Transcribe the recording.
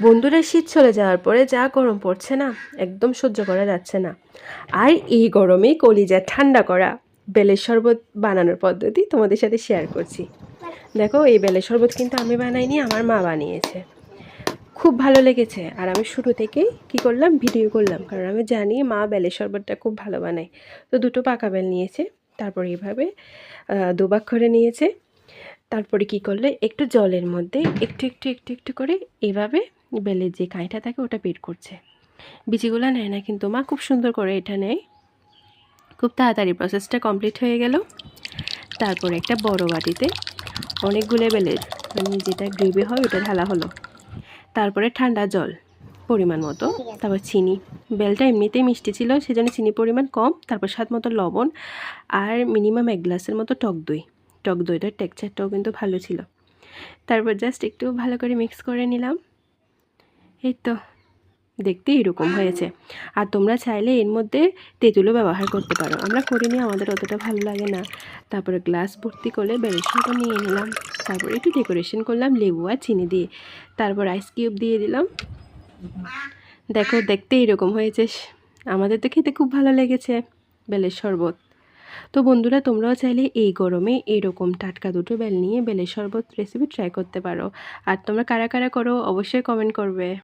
বন্ধুরা, শীত চলে যাওয়ার পরে যা গরম পড়ছে না, একদম সহ্য করা যাচ্ছে না। আর এই গরমে কলিজা ঠান্ডা করা বেলের শরবত বানানোর পদ্ধতি তোমাদের সাথে শেয়ার করছি। দেখো, এই বেলের শরবত কিন্তু আমি বানাইনি, আমার মা বানিয়েছে। খুব ভালো লেগেছে। আর আমি শুরু থেকেই কী করলাম, ভিডিও করলাম, কারণ আমি জানি মা বেলের শরবতটা খুব ভালো বানায়। তো দুটো পাকা বেল নিয়েছে, তারপর এইভাবে দুভাগ করে নিয়েছে। তারপরে কি করলে, একটু জলের মধ্যে একটু একটু একটু একটু করে এভাবে বেলের যে কাঁইটা থাকে ওটা বের করছে। বিচিগুলো নেয় না কিন্তু মা, খুব সুন্দর করে এটা নেয়। খুব তাড়াতাড়ি প্রসেসটা কমপ্লিট হয়ে গেল। তারপরে একটা বড় বাটিতে অনেকগুলো বেলের মানে যেটা গ্রেভি হয় ওটা ঢালা হলো। তারপরে ঠান্ডা জল পরিমাণ মতো, তারপর চিনি। বেলটা এমনিতেই মিষ্টি ছিল, সেজন্য চিনি পরিমাণ কম। তারপর স্বাদ মতো লবণ, আর মিনিমাম 1 গ্লাসের মতো টক দই। টক দইটার টেক্সচারটাও কিন্তু ভালো ছিল। তারপর জাস্ট একটু ভালো করে মিক্স করে নিলাম। এই তো দেখতে এরকম হয়েছে। আর তোমরা চাইলে এর মধ্যে তেঁতুলও ব্যবহার করতে পারো, আমরা করিনি, আমাদের অতটা ভালো লাগে না। তারপরে গ্লাস ভর্তি করে বেলের শরবত নিয়ে নিলাম। তারপরে একটু ডেকোরেশন করলাম লেবু আর চিনি দিয়ে। তারপর আইস কিউব দিয়ে দিলাম। দেখো, দেখতে এরকম হয়েছে। আমাদের তো খেতে খুব ভালো লেগেছে বেলের শরবত। তো বন্ধুরা, তোমরাও চাইলে এই গরমে এইরকম টাটকা দুটো বেল নিয়ে বেলের শরবত রেসিপি ট্রাই করতে পারো। আর তোমরা কারা কারা করো অবশ্যই কমেন্ট করবে।